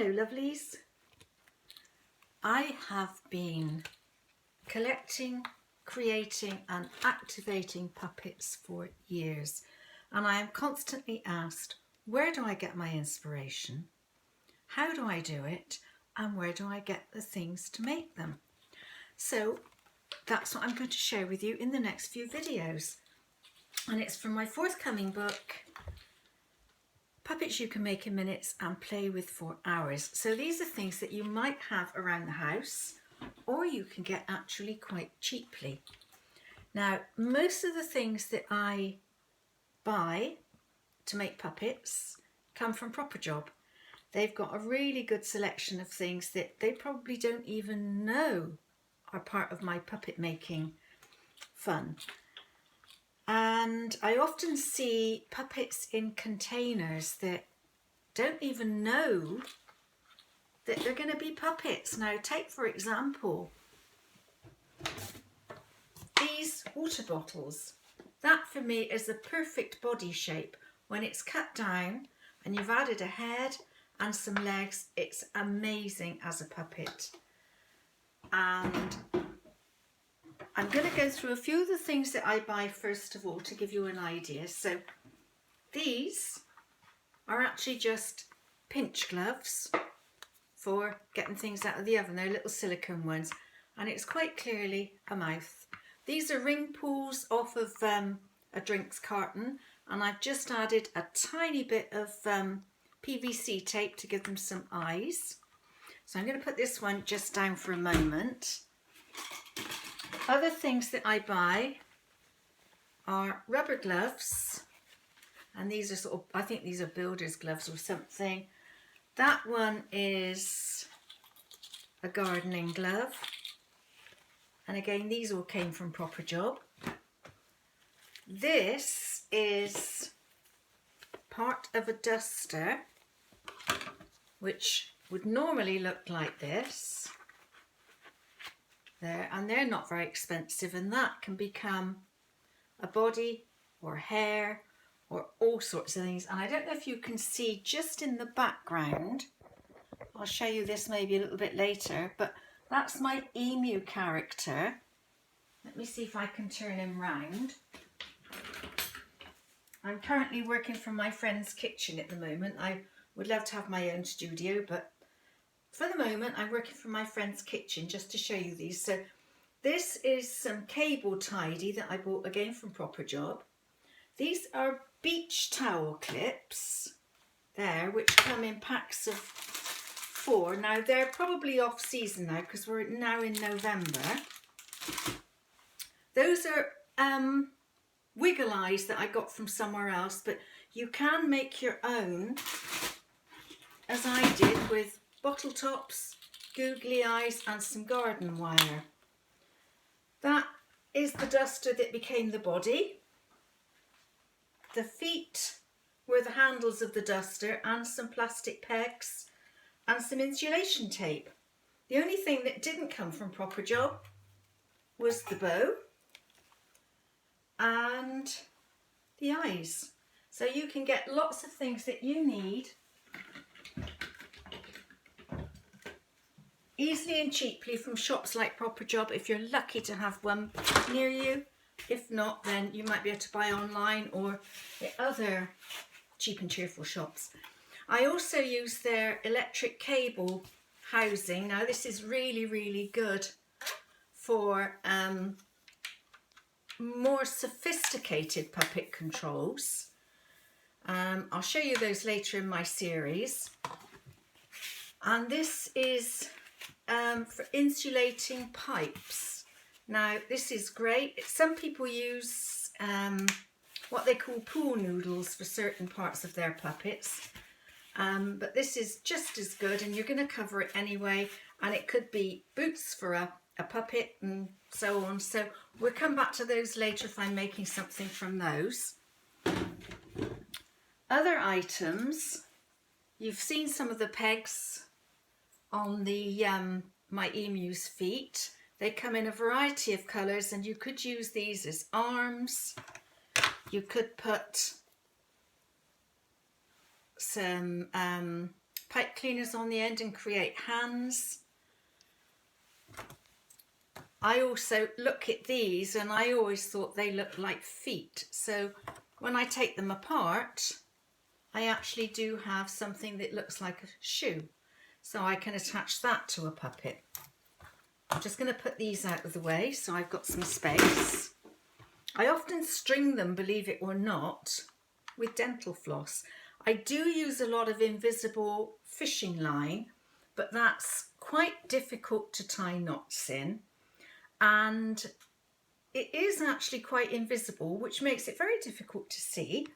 Hello lovelies. I have been collecting, creating and activating puppets for years, and I am constantly asked, where do I get my inspiration? How do I do it? And where do I get the things to make them? So that's what I'm going to share with you in the next few videos. And it's from my forthcoming book, Puppets You Can Make in Minutes and Play With for Hours. So these are things that you might have around the house, or you can get actually quite cheaply. Now, most of the things that I buy to make puppets come from Proper Job. They've got a really good selection of things that they probably don't even know are part of my puppet making fun. And I often see puppets in containers that don't even know that they're going to be puppets. Now, take for example these water bottles. That for me is the perfect body shape. When it's cut down and you've added a head and some legs, it's amazing as a puppet. And I'm going to go through a few of the things that I buy first of all to give you an idea. So these are actually just pinch gloves for getting things out of the oven. They're little silicone ones, and it's quite clearly a mouth. These are ring pulls off of a drinks carton, and I've just added a tiny bit of PVC tape to give them some eyes. So I'm going to put this one just down for a moment. Other things that I buy are rubber gloves, and these are sort of, I think these are builder's gloves or something. That one is a gardening glove, and again these all came from Proper Job. This is part of a duster which would normally look like this there, and they're not very expensive, and that can become a body or hair or all sorts of things. And I don't know if you can see just in the background, I'll show you this maybe a little bit later, but that's my emu character. Let me see if I can turn him round. I'm currently working from my friend's kitchen at the moment. I would love to have my own studio, but for the moment I'm working from my friend's kitchen just to show you these. So this is some cable tidy that I bought again from Proper Job. These are beach towel clips there, which come in packs of 4. Now they're probably off season now because we're now in November. Those are wiggle eyes that I got from somewhere else, but you can make your own, as I did, with bottle tops, googly eyes and some garden wire. That is the duster that became the body. The feet were the handles of the duster and some plastic pegs and some insulation tape. The only thing that didn't come from Proper Job was the bow and the eyes. So you can get lots of things that you need easily and cheaply from shops like Proper Job if you're lucky to have one near you. If not, then you might be able to buy online or at other cheap and cheerful shops. I also use their electric cable housing. Now this is really, really good for more sophisticated puppet controls. I'll show you those later in my series. And this is for insulating pipes. Now this is great. Some people use what they call pool noodles for certain parts of their puppets, but this is just as good, and you're going to cover it anyway, and it could be boots for a puppet and so on. So we'll come back to those later if I'm making something from those. Other items, you've seen some of the pegs on the my emu's feet. They come in a variety of colours, and you could use these as arms. You could put some pipe cleaners on the end and create hands. I also look at these and I always thought they looked like feet. So when I take them apart, I actually do have something that looks like a shoe. So I can attach that to a puppet. I'm just going to put these out of the way so I've got some space. I often string them, believe it or not, with dental floss. I do use a lot of invisible fishing line, but that's quite difficult to tie knots in. And it is actually quite invisible, which makes it very difficult to see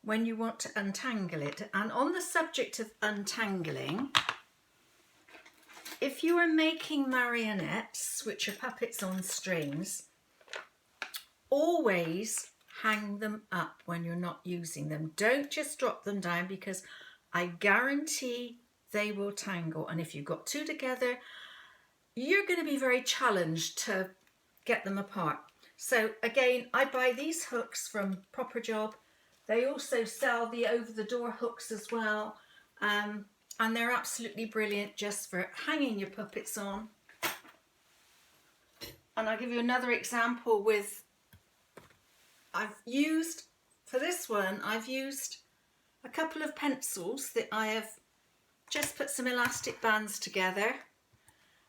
when you want to untangle it. And on the subject of untangling, if you are making marionettes, which are puppets on strings, always hang them up when you're not using them. Don't just drop them down, because I guarantee they will tangle. And if you've got two together, you're going to be very challenged to get them apart. So again, I buy these hooks from Proper Job. They also sell the over-the-door hooks as well. And they're absolutely brilliant just for hanging your puppets on. And I'll give you another example with, for this one, I've used a couple of pencils that I have just put some elastic bands together.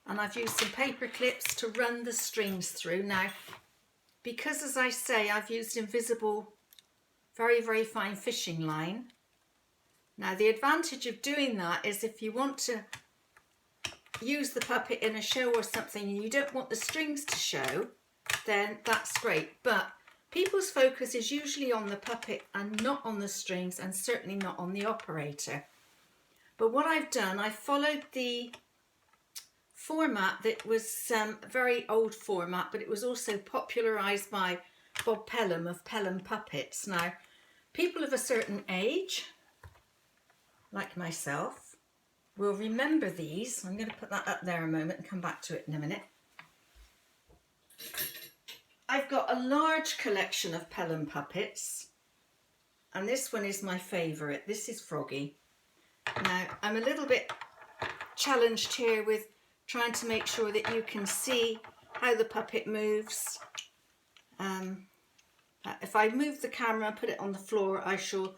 And I've used some paper clips to run the strings through. Now, because as I say, I've used invisible, very, very fine fishing line. Now, the advantage of doing that is if you want to use the puppet in a show or something and you don't want the strings to show, then that's great. But people's focus is usually on the puppet and not on the strings, and certainly not on the operator. But what I've done, I followed the format that was a very old format, but it was also popularised by Bob Pelham of Pelham Puppets. Now, people of a certain age, like myself, will remember these. I'm going to put that up there a moment and come back to it in a minute. I've got a large collection of Pelham puppets, and this one is my favourite. This is Froggy. Now, I'm a little bit challenged here with trying to make sure that you can see how the puppet moves. If I move the camera and put it on the floor, I shall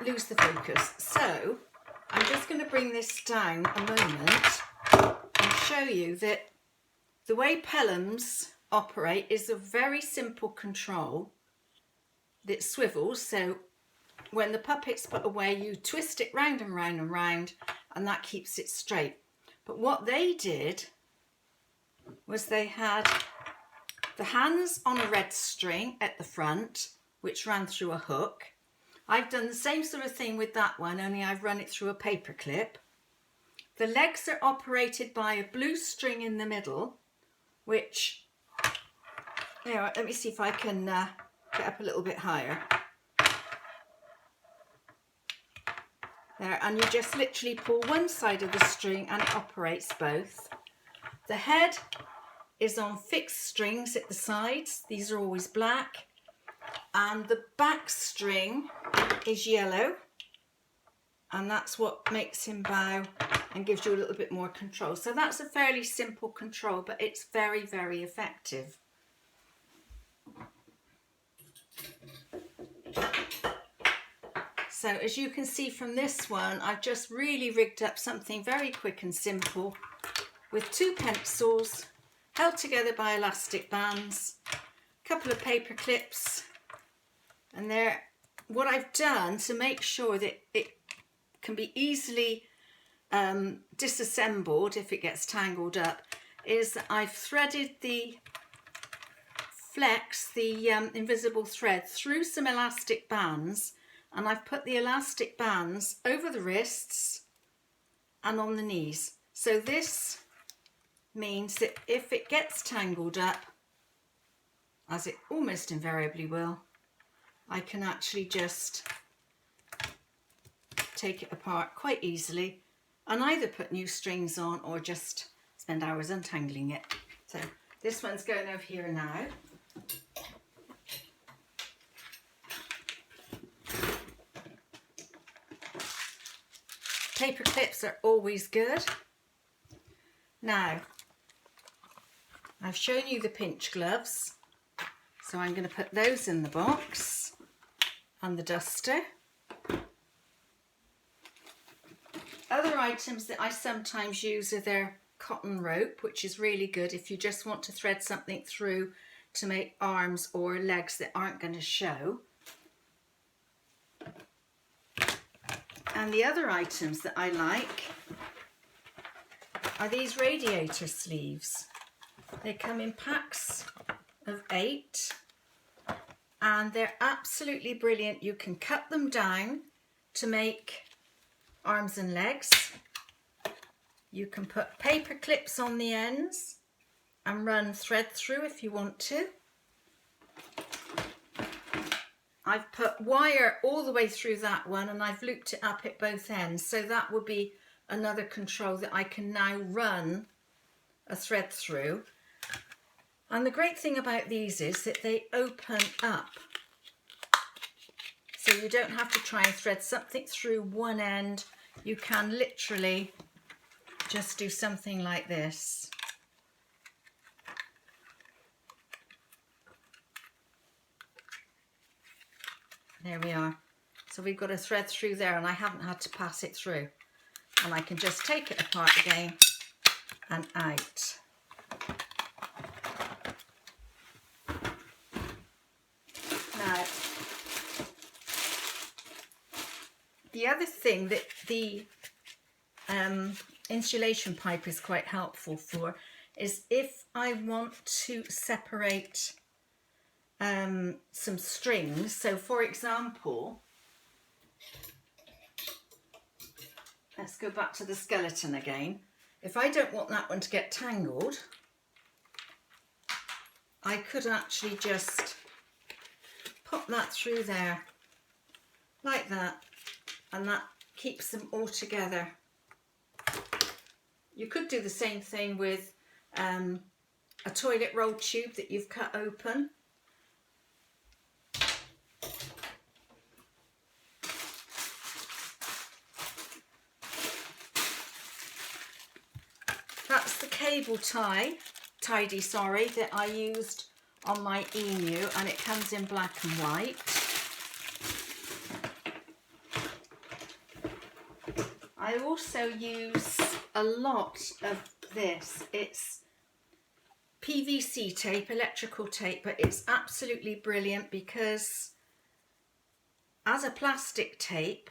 lose the focus. So I'm just going to bring this down a moment and show you that the way Pelhams operate is a very simple control that swivels. So when the puppet's put away, you twist it round and round and round, and that keeps it straight. But what they did was they had the hands on a red string at the front, which ran through a hook. I've done the same sort of thing with that one, only I've run it through a paper clip. The legs are operated by a blue string in the middle, which, here, let me see if I can get up a little bit higher. There, and you just literally pull one side of the string and it operates both. The head is on fixed strings at the sides. These are always black. And the back string is yellow, and that's what makes him bow and gives you a little bit more control. So that's a fairly simple control, but it's very, very effective. So as you can see from this one, I've just really rigged up something very quick and simple with two pencils held together by elastic bands, a couple of paper clips, and there, what I've done to make sure that it can be easily disassembled if it gets tangled up is that I've threaded the flex, the invisible thread, through some elastic bands, and I've put the elastic bands over the wrists and on the knees. So this means that if it gets tangled up, as it almost invariably will, I can actually just take it apart quite easily and either put new strings on or just spend hours untangling it. So this one's going over here now. paper clips are always good. Now, I've shown you the pinch gloves, so I'm going to put those in the box, and the duster. Other items that I sometimes use are their cotton rope, which is really good if you just want to thread something through to make arms or legs that aren't going to show. And the other items that I like are these radiator sleeves. They come in packs of 8 and they're absolutely brilliant. You can cut them down to make arms and legs. You can put paper clips on the ends and run thread through if you want to. I've put wire all the way through that one and I've looped it up at both ends, so that will be another control that I can now run a thread through. And the great thing about these is that they open up, so you don't have to try and thread something through one end. You can literally just do something like this. There we are. So we've got a thread through there and I haven't had to pass it through. And I can just take it apart again and out. Now, the other thing that the insulation pipe is quite helpful for is if I want to separate some strings. So for example, let's go back to the skeleton again. If I don't want that one to get tangled, I could actually just pop that through there like that, and that keeps them all together. You could do the same thing with a toilet roll tube that you've cut open. That's the cable tidy, that I used on my Emu, and it comes in black and white. I also use a lot of this. It's PVC tape, electrical tape, but it's absolutely brilliant because as a plastic tape,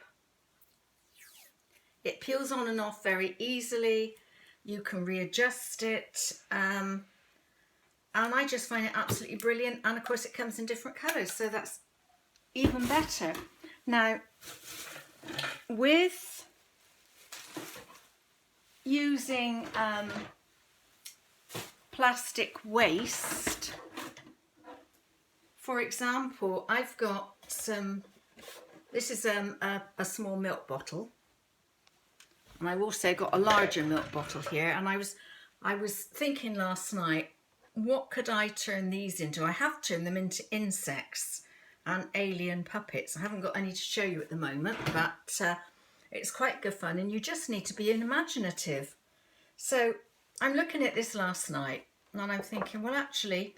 it peels on and off very easily. You can readjust it, and I just find it absolutely brilliant. And of course it comes in different colours, so that's even better. Now, with using plastic waste, for example, I've got some, this is a small milk bottle. And I've also got a larger milk bottle here, and I was thinking last night, what could I turn these into? I have turned them into insects and alien puppets. I haven't got any to show you at the moment, but it's quite good fun, and you just need to be imaginative. So I'm looking at this last night, and I'm thinking, well, actually,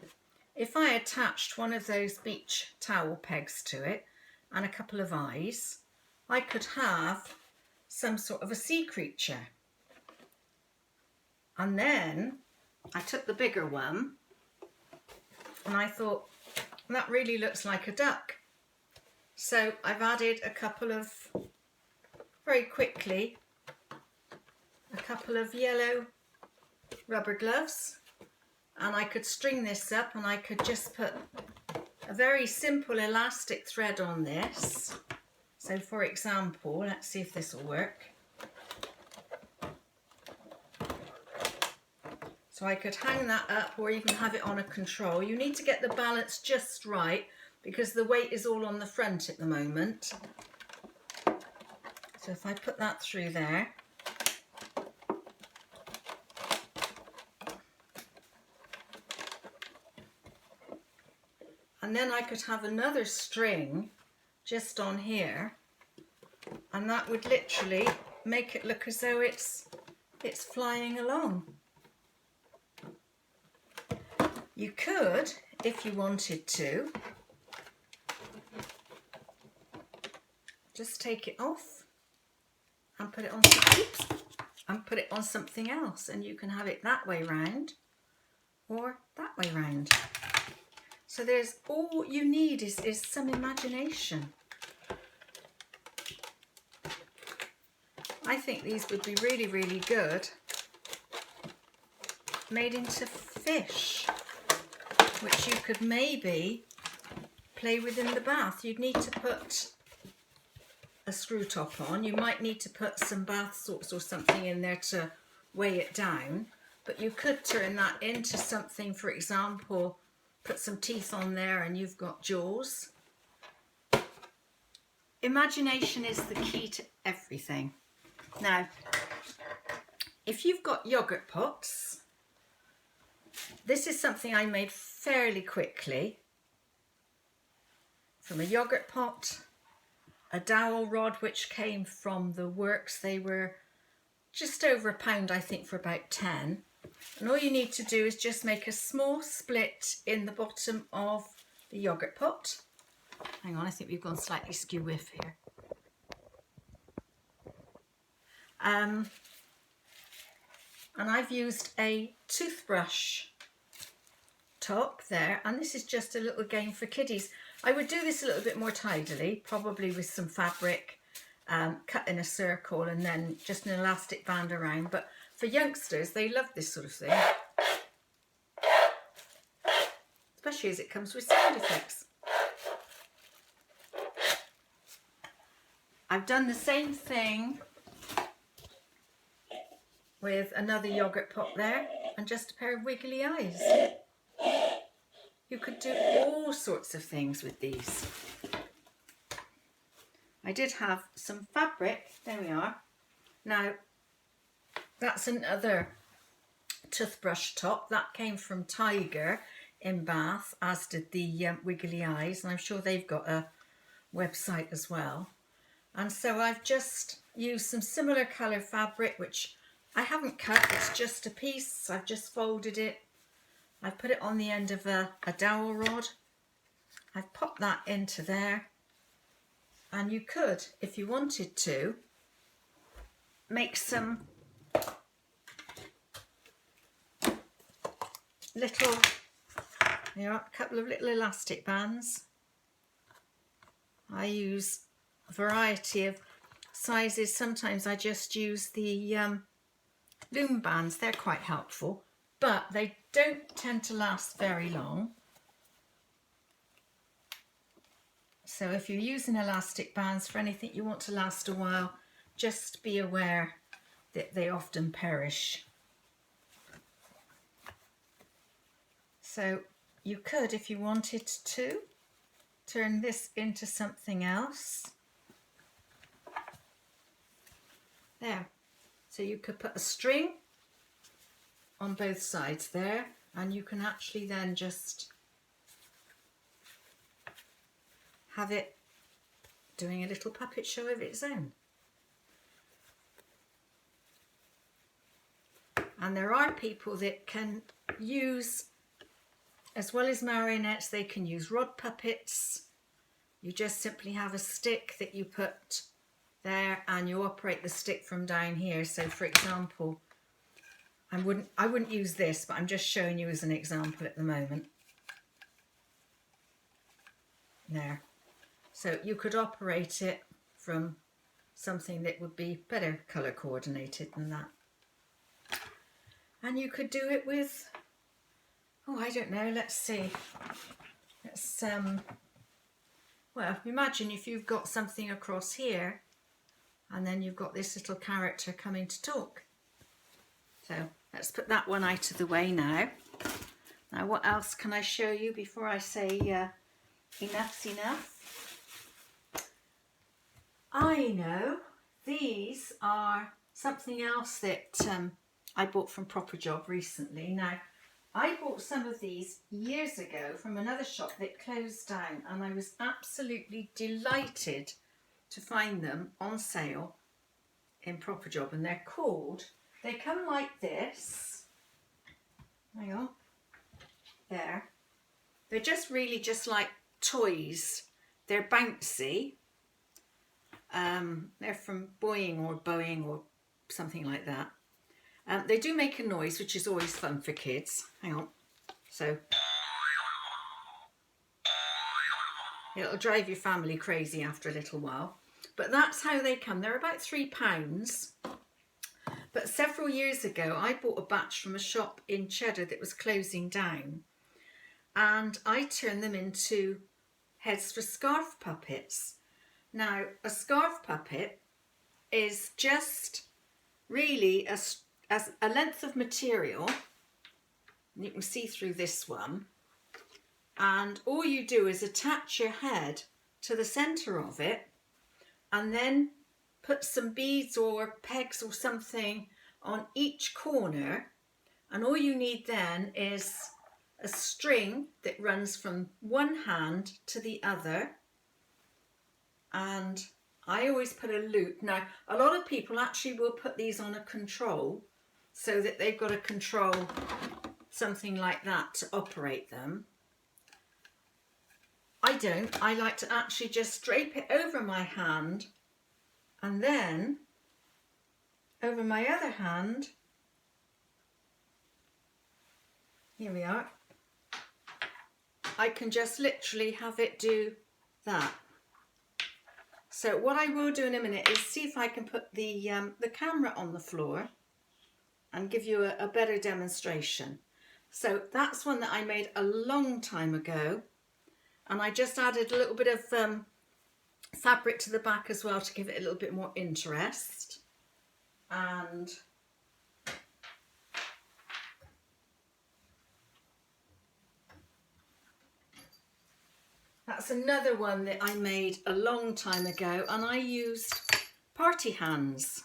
if I attached one of those beach towel pegs to it and a couple of eyes, I could have some sort of a sea creature. And then I took the bigger one and I thought, that really looks like a duck. So I've added a couple of, very quickly, a couple of yellow rubber gloves, and I could string this up and I could just put a very simple elastic thread on this. So for example, let's see if this will work. So I could hang that up or even have it on a control. You need to get the balance just right because the weight is all on the front at the moment. So if I put that through there. And then I could have another string just on here, and that would literally make it look as though it's flying along. You could, if you wanted to, just take it off and put it on something else, and you can have it that way round or that way round. So there's all you need is some imagination. I think these would be really, really good made into fish, which you could maybe play with in the bath. You'd need to put a screw top on. You might need to put some bath salts or something in there to weigh it down, but you could turn that into something, for example, put some teeth on there and you've got jaws. Imagination is the key to everything. Now, if you've got yogurt pots, this is something I made fairly quickly. From a yogurt pot, a dowel rod which came from the works. They were just over £1, I think, for about 10. And all you need to do is just make a small split in the bottom of the yogurt pot. Hang on, I think we've gone slightly skew whiff here. And I've used a toothbrush top there, and this is just a little game for kiddies. I would do this a little bit more tidily, probably with some fabric, cut in a circle and then just an elastic band around, but for youngsters they love this sort of thing, especially as it comes with sound effects. I've done the same thing with another yogurt pot there and just a pair of wiggly eyes. You could do all sorts of things with these. I did have some fabric, there we are. Now, that's another toothbrush top. That came from Tiger in Bath, as did the wiggly eyes, and I'm sure they've got a website as well. And so I've just used some similar colour fabric, which I haven't cut, it's just a piece. I've just folded it. I've put it on the end of a dowel rod. I've popped that into there. And you could, if you wanted to, make some little, a couple of little elastic bands. I use a variety of sizes. Sometimes I just use the loom bands. They're quite helpful, but they don't tend to last very long. So if you're using elastic bands for anything you want to last a while, just be aware that they often perish. So you could, if you wanted to, turn this into something else. There. So you could put a string on both sides there, and you can actually then just have it doing a little puppet show of its own. And there are people that can use, as well as marionettes, they can use rod puppets. You just simply have a stick that you put there and you operate the stick from down here. So for example, I wouldn't use this, but I'm just showing you as an example at the moment. There. So you could operate it from something that would be better colour coordinated than that. And you could do it with, oh, I don't know, let's see. Let's, well, imagine if you've got something across here and then you've got this little character coming to talk. So let's put that one out of the way now. Now, what else can I show you before I say enough's enough? I know these are something else that I bought from Proper Job recently. Now, I bought some of these years ago from another shop that closed down, and I was absolutely delighted to find them on sale in Proper Job, and they're called, they come like this. Hang on. There. They're just really just like toys. They're bouncy. They're from Boeing or something like that. They do make a noise, which is always fun for kids. Hang on. So it'll drive your family crazy after a little while. But that's how they come. They're about £3. But several years ago, I bought a batch from a shop in Cheddar that was closing down. And I turned them into heads for scarf puppets. Now, a scarf puppet is just really as a length of material. You can see through this one. And all you do is attach your head to the centre of it and then put some beads or pegs or something on each corner. And all you need then is a string that runs from one hand to the other. And I always put a loop. Now, a lot of people actually will put these on a control so that they've got to control something like that to operate them. I don't. I like to actually just drape it over my hand and then over my other hand, here we are, I can just literally have it do that. So what I will do in a minute is see if I can put the camera on the floor and give you a better demonstration. So that's one that I made a long time ago, and I just added a little bit of fabric to the back as well to give it a little bit more interest. And that's another one that I made a long time ago, and I used party hands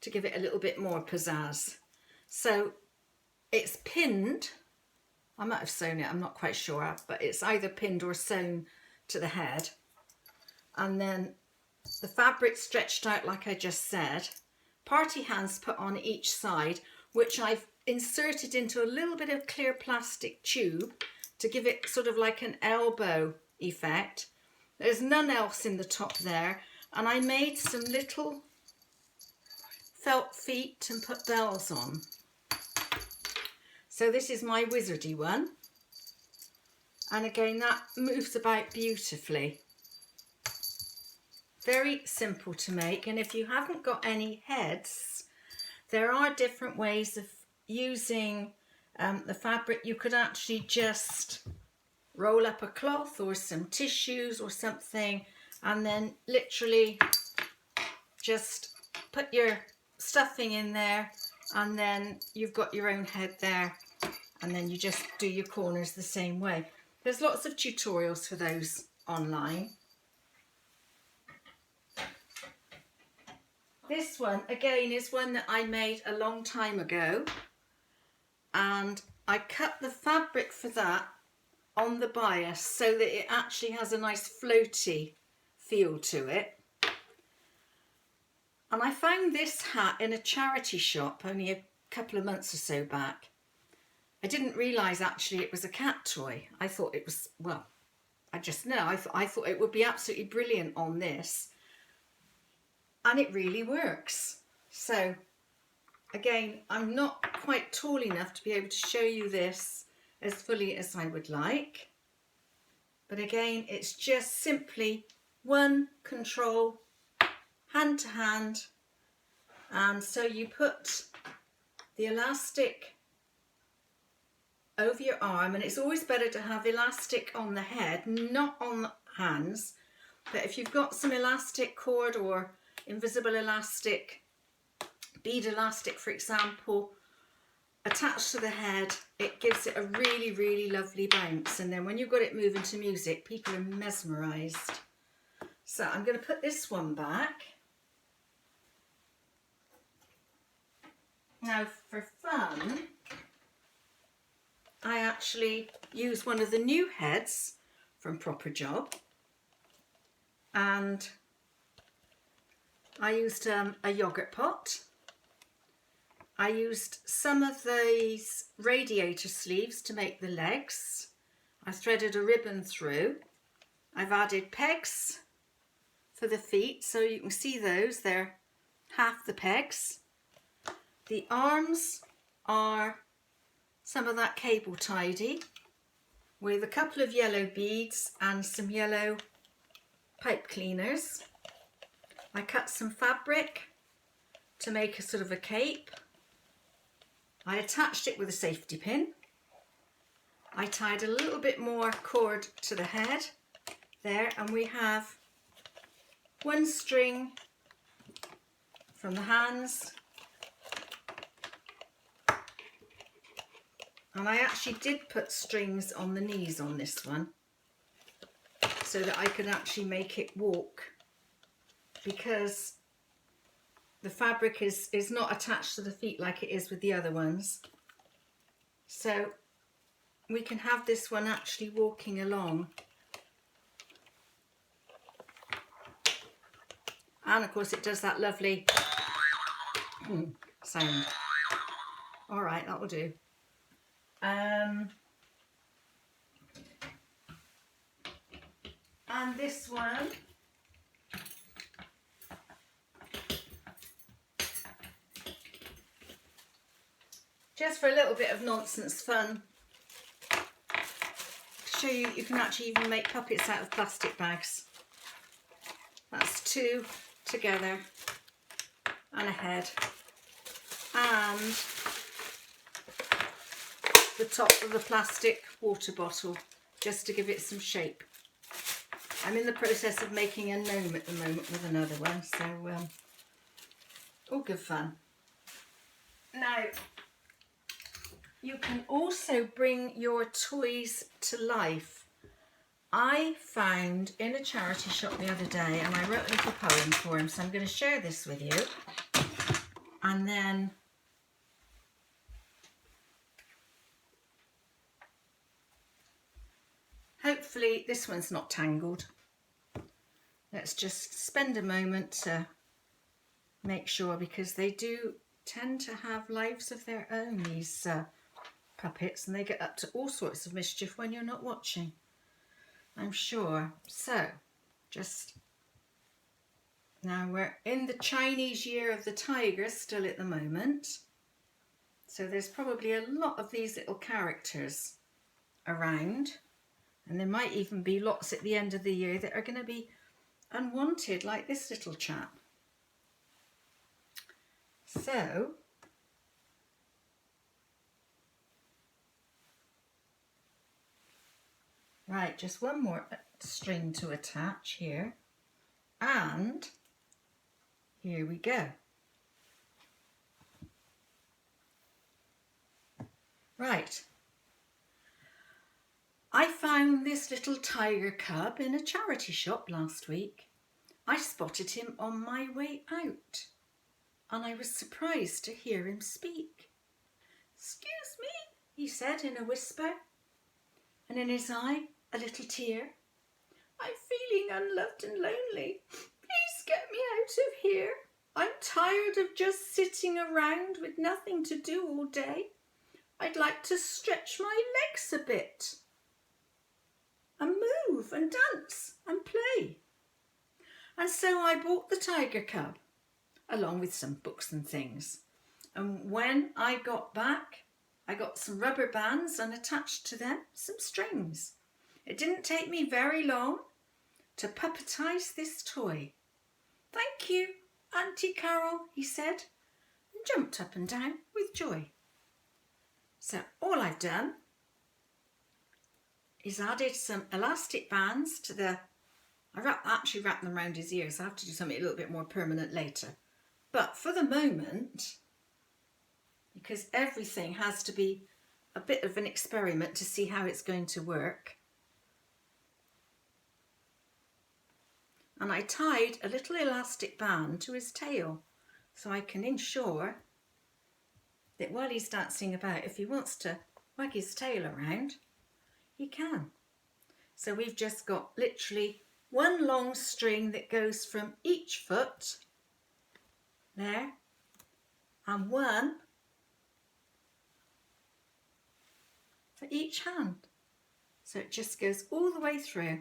to give it a little bit more pizzazz. So it's pinned. I might have sewn it, I'm not quite sure, but it's either pinned or sewn to the head. And then the fabric stretched out like I just said. Party hands put on each side, which I've inserted into a little bit of clear plastic tube to give it sort of like an elbow effect. There's none else in the top there, and I made some little felt feet and put bells on. So this is my wizardy one, and again that moves about beautifully. Very simple to make, and if you haven't got any heads, there are different ways of using the fabric. You could actually just roll up a cloth or some tissues or something, and then literally just put your stuffing in there, and then you've got your own head there, and then you just do your corners the same way. There's lots of tutorials for those online. This one again is one that I made a long time ago, and I cut the fabric for that on the bias so that it actually has a nice floaty feel to it. And I found this hat in a charity shop only a couple of months or so back. I didn't realise actually it was a cat toy. I thought it was, well, I just know, I thought it would be absolutely brilliant on this. And it really works. So again, I'm not quite tall enough to be able to show you this as fully as I would like. But again, it's just simply one control, hand to hand. And so you put the elastic over your arm, and it's always better to have elastic on the head, not on the hands. But if you've got some elastic cord or invisible elastic, bead elastic for example, attached to the head, it gives it a really, really lovely bounce. And then when you've got it moving to music, people are mesmerised. So I'm going to put this one back. Now for fun, I actually use one of the new heads from Proper Job, and I used a yogurt pot. I used some of these radiator sleeves to make the legs. I threaded a ribbon through. I've added pegs for the feet, so you can see those, they're half the pegs. The arms are some of that cable tidy with a couple of yellow beads and some yellow pipe cleaners. I cut some fabric to make a sort of a cape. I attached it with a safety pin. I tied a little bit more cord to the head there, and we have one string from the hands, and I actually did put strings on the knees on this one so that I could actually make it walk, because the fabric is not attached to the feet like it is with the other ones. So we can have this one actually walking along. And of course it does that lovely sound. All right, that will do. And this one, just for a little bit of nonsense fun, to show you you can actually even make puppets out of plastic bags. That's two together and a head, and the top of the plastic water bottle, just to give it some shape. I'm in the process of making a gnome at the moment with another one, so all good fun. Now, you can also bring your toys to life. I found in a charity shop the other day, and I wrote a little poem for him, so I'm going to share this with you. And then hopefully this one's not tangled. Let's just spend a moment to make sure, because they do tend to have lives of their own, these puppets, and they get up to all sorts of mischief when you're not watching, I'm sure. So just now, we're in the Chinese year of the tiger still at the moment, so there's probably a lot of these little characters around, and there might even be lots at the end of the year that are going to be unwanted, like this little chap. So right, just one more string to attach here, and here we go. Right, I found this little tiger cub in a charity shop last week. I spotted him on my way out, and I was surprised to hear him speak. "Excuse me," he said in a whisper, and in his eye a little tear. "I'm feeling unloved and lonely. Please get me out of here. I'm tired of just sitting around with nothing to do all day. I'd like to stretch my legs a bit and move and dance and play." And so I bought the tiger cub, along with some books and things. And when I got back, I got some rubber bands and attached to them some strings. It didn't take me very long to puppetize this toy. "Thank you, Auntie Carol," he said, and jumped up and down with joy. So all I've done is added some elastic bands to the... I actually wrapped them around his ears. I have to do something a little bit more permanent later. But for the moment, because everything has to be a bit of an experiment to see how it's going to work, and I tied a little elastic band to his tail so I can ensure that while he's dancing about, if he wants to wag his tail around, he can. So we've just got literally one long string that goes from each foot there, and one for each hand. So it just goes all the way through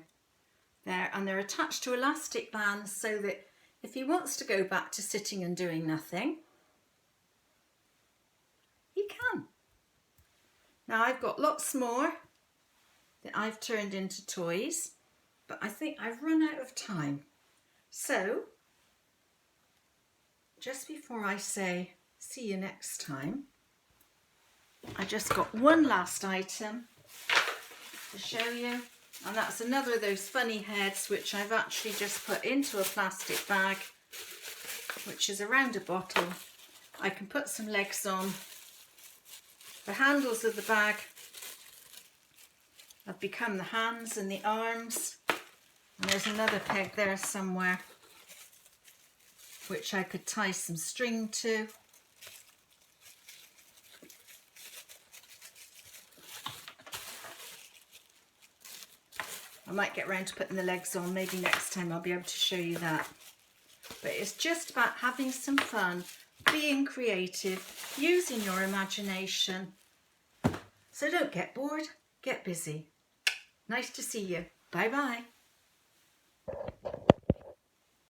there, and they're attached to elastic bands so that if he wants to go back to sitting and doing nothing, he can. Now I've got lots more that I've turned into toys, but I think I've run out of time. So just before I say see you next time, I just got one last item to show you, and that's another of those funny heads which I've actually just put into a plastic bag, which is around a bottle. I can put some legs on. The handles of the bag have become the hands and the arms, and there's another peg there somewhere which I could tie some string to. I might get round to putting the legs on, maybe next time I'll be able to show you that. But it's just about having some fun, being creative, using your imagination. So don't get bored, get busy. Nice to see you. Bye bye.